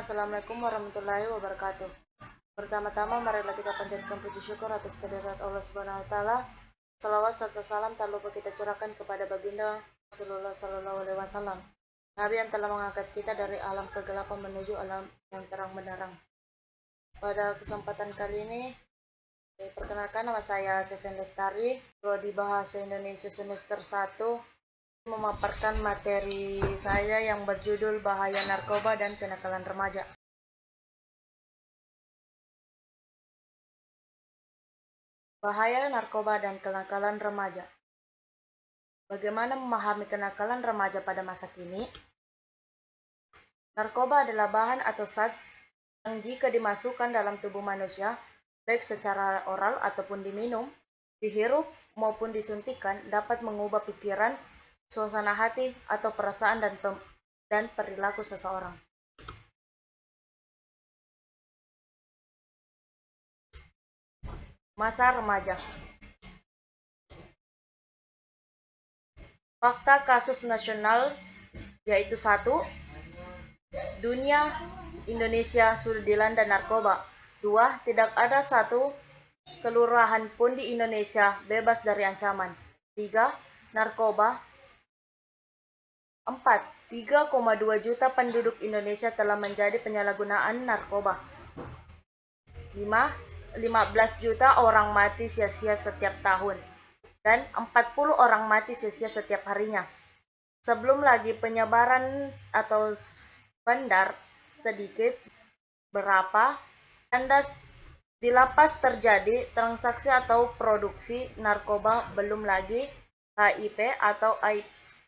Assalamualaikum warahmatullahi wabarakatuh. Pertama-tama marilah kita panjatkan puji syukur atas kehadirat Allah Subhanahu wa taala. Salawat serta salam tak lupa kita curahkan kepada baginda Rasulullah sallallahu alaihi wasallam. Nabi yang telah mengangkat kita dari alam kegelapan menuju alam yang terang benderang. Pada kesempatan kali ini, perkenalkan nama saya Seven Lestari, Prodi Bahasa Indonesia semester 1, memaparkan materi saya yang berjudul Bahaya Narkoba dan Kenakalan Remaja. Bahaya narkoba dan kenakalan remaja. Bagaimana memahami kenakalan remaja pada masa kini? Narkoba adalah bahan atau zat yang jika dimasukkan dalam tubuh manusia, baik secara oral ataupun diminum, dihirup maupun disuntikan, dapat mengubah pikiran, suasana hati atau perasaan dan perilaku seseorang. Masa remaja. Fakta kasus nasional yaitu 1. Dunia Indonesia sudah dilanda narkoba. 2. Tidak ada satu kelurahan pun di Indonesia bebas dari ancaman. 3. Narkoba. 4. 3,2 juta penduduk Indonesia telah menjadi penyalahgunaan narkoba. 15 juta orang mati sia-sia setiap tahun. Dan 40 orang mati sia-sia setiap harinya. Sebelum lagi penyebaran atau bandar sedikit berapa tanda di lapas terjadi transaksi atau produksi narkoba, belum lagi HIV atau AIDS.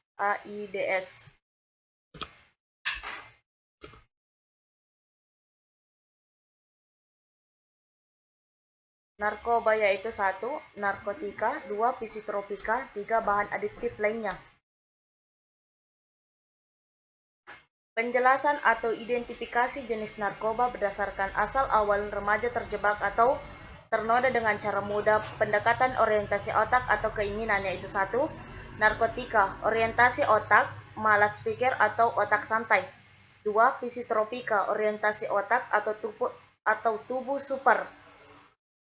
Narkoba yaitu 1. Narkotika, 2. Psikotropika, 3. Bahan adiktif lainnya. Penjelasan atau identifikasi jenis narkoba berdasarkan asal awal remaja terjebak atau ternoda dengan cara mudah pendekatan orientasi otak atau keinginan, yaitu 1. Narkotika, orientasi otak, malas pikir atau otak santai. 2. Psikotropika, orientasi otak atau tubuh super.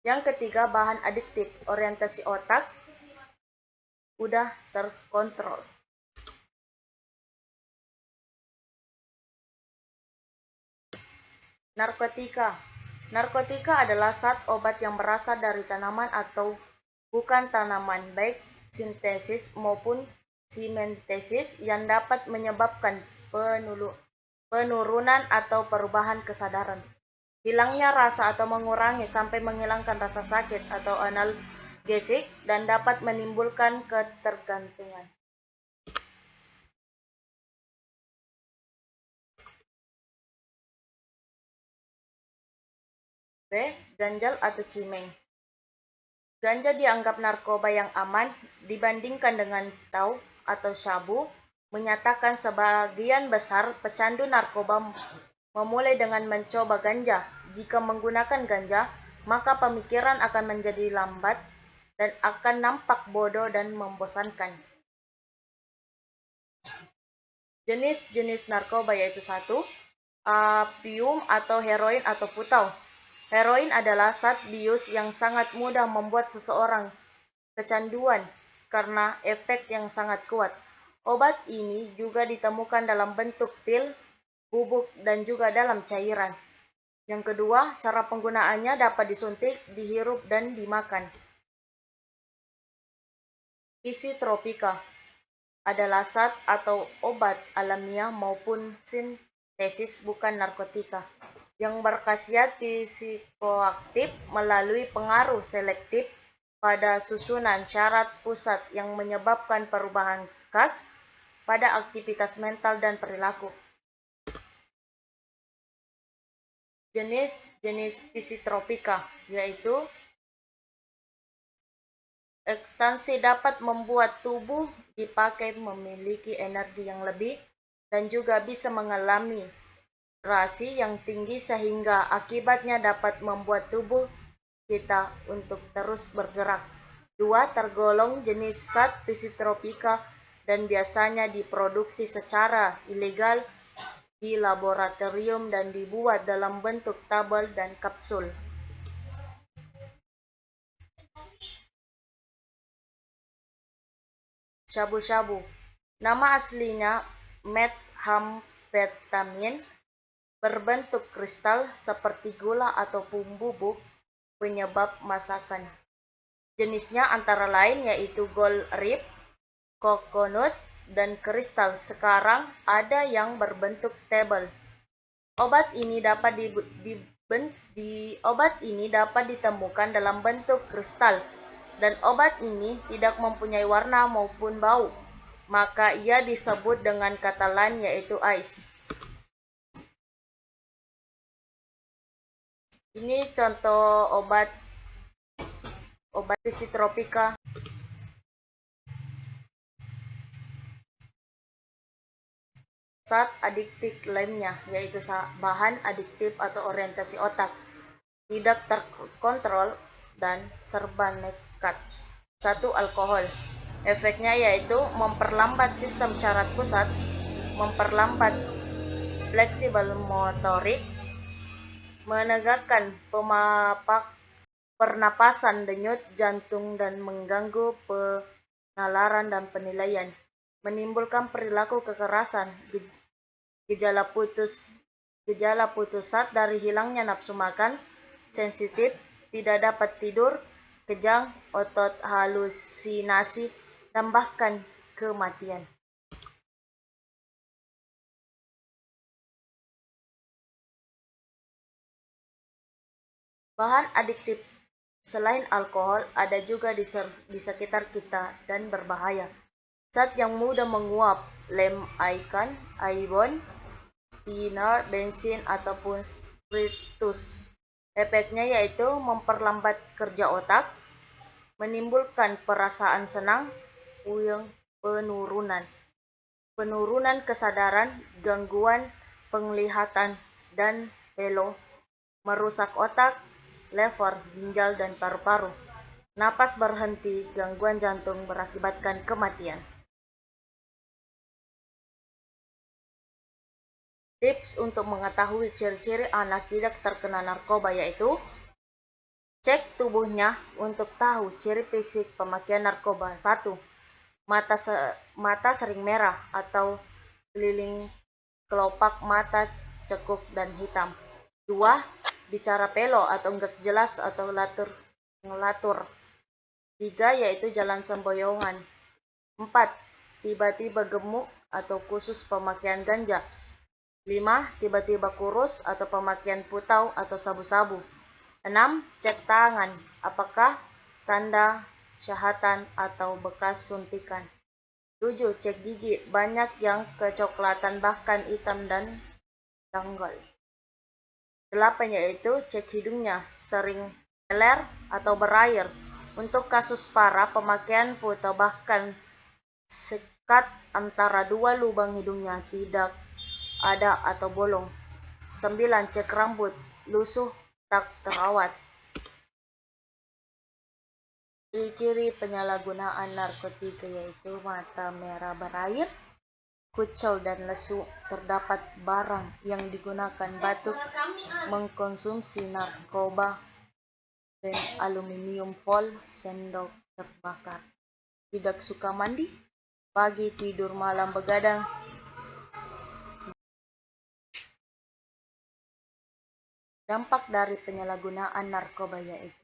Yang ketiga, bahan adiktif, orientasi otak, udah terkontrol. Narkotika. Narkotika adalah zat obat yang berasal dari tanaman atau bukan tanaman, baik sintesis maupun simentesis, yang dapat menyebabkan penurunan atau perubahan kesadaran, hilangnya rasa atau mengurangi sampai menghilangkan rasa sakit atau analgesik, dan dapat menimbulkan ketergantungan. B. Ganjal atau cimeng. Ganja dianggap narkoba yang aman dibandingkan dengan tau atau sabu. Menyatakan sebagian besar pecandu narkoba memulai dengan mencoba ganja. Jika menggunakan ganja, maka pemikiran akan menjadi lambat dan akan nampak bodoh dan membosankan. Jenis-jenis narkoba yaitu 1. Opium atau heroin atau putau. Heroin adalah zat bius yang sangat mudah membuat seseorang kecanduan karena efek yang sangat kuat. Obat ini juga ditemukan dalam bentuk pil, bubuk, dan juga dalam cairan. Yang kedua, cara penggunaannya dapat disuntik, dihirup, dan dimakan. Psikotropika adalah zat atau obat alamiah maupun sintesis, bukan narkotika, yang berkhasiat psikoaktif melalui pengaruh selektif pada susunan syarat pusat yang menyebabkan perubahan khas pada aktivitas mental dan perilaku. Jenis-jenis psikotropika yaitu ekstasi, dapat membuat tubuh dipakai memiliki energi yang lebih dan juga bisa mengalami rasi yang tinggi sehingga akibatnya dapat membuat tubuh kita untuk terus bergerak. 2. Tergolong jenis zat psikotropika dan biasanya diproduksi secara ilegal di laboratorium dan dibuat dalam bentuk tabel dan kapsul. Shabu-shabu. Nama aslinya methamphetamine, berbentuk kristal seperti gula ataupun bubuk penyebab masakan. Jenisnya antara lain yaitu gold rip, coconut, dan kristal. Sekarang ada yang berbentuk tabel. Obat ini dapat ditemukan dalam bentuk kristal, dan obat ini tidak mempunyai warna maupun bau, maka ia disebut dengan kata lain yaitu ice. Ini contoh obat psikotropika. Zat adiktif lainnya yaitu bahan adiktif atau orientasi otak, tidak terkontrol, dan serba nekat. 1. Alkohol. Efeknya yaitu memperlambat sistem syaraf pusat, memperlambat fleksibel motorik, menegakkan pernapasan, denyut jantung, dan mengganggu penalaran dan penilaian, menimbulkan perilaku kekerasan, gejala putus zat dari hilangnya nafsu makan, sensitif, tidak dapat tidur, kejang, otot, halusinasi, dan bahkan kematian. Bahan adiktif selain alkohol ada juga di sekitar kita dan berbahaya. Zat yang mudah menguap, lem ikan, aibon, tiner, bensin, ataupun spiritus. Efeknya yaitu memperlambat kerja otak, menimbulkan perasaan senang, puyeng, penurunan kesadaran, gangguan penglihatan dan pelo, merusak otak, lever, ginjal, dan paru-paru. Napas berhenti, gangguan jantung, berakibatkan kematian. Tips untuk mengetahui ciri-ciri anak tidak terkena narkoba yaitu: cek tubuhnya untuk tahu ciri fisik pemakaian narkoba. 1. Mata sering merah atau keliling kelopak mata cekuk dan hitam. 2. Bicara pelo atau enggak jelas atau ngelatur. 3. Yaitu jalan semboyongan. 4. Tiba-tiba gemuk atau khusus pemakaian ganja. 5. Tiba-tiba kurus atau pemakaian putau atau sabu-sabu. 6. Cek tangan, apakah tanda syahatan atau bekas suntikan. 7. Cek gigi, banyak yang kecoklatan bahkan hitam dan tanggal. 8. Yaitu cek hidungnya, sering meler atau berair. Untuk kasus parah, pemakaian putau bahkan sekat antara dua lubang hidungnya tidak ada atau bolong. 9. Cek rambut, lusuh, tak terawat. Ciri-ciri penyalahgunaan narkotika yaitu mata merah berair, kucel dan lesu, terdapat barang yang digunakan batuk, mengkonsumsi narkoba, dan aluminium foil, sendok terbakar, tidak suka mandi, pagi tidur malam begadang. Dampak dari penyalahgunaan narkoba yaitu: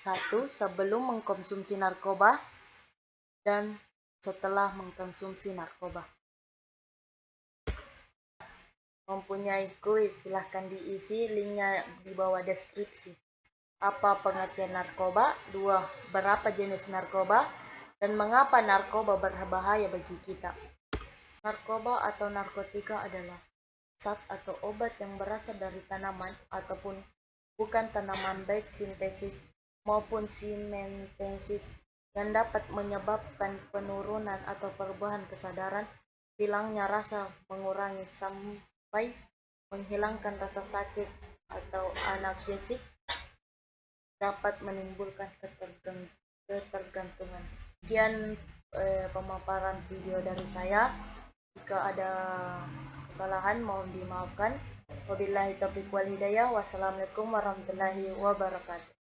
1. Sebelum mengkonsumsi narkoba dan setelah mengkonsumsi narkoba. Mempunyai kuis, silahkan diisi, linknya di bawah deskripsi. Apa pengertian narkoba? 2. Berapa jenis narkoba? Dan mengapa narkoba berbahaya bagi kita? Narkoba atau narkotika adalah zat atau obat yang berasal dari tanaman ataupun bukan tanaman, baik sintesis maupun simentesis, yang dapat menyebabkan penurunan atau perubahan kesadaran, hilangnya rasa, mengurangi sampai menghilangkan rasa sakit atau analgesik, dapat menimbulkan ketergantungan. Sekian pemaparan video dari saya. Jika ada kesalahan mohon dimaafkan. Wabillahi taufiq wal hidayah. Wassalamualaikum warahmatullahi wabarakatuh.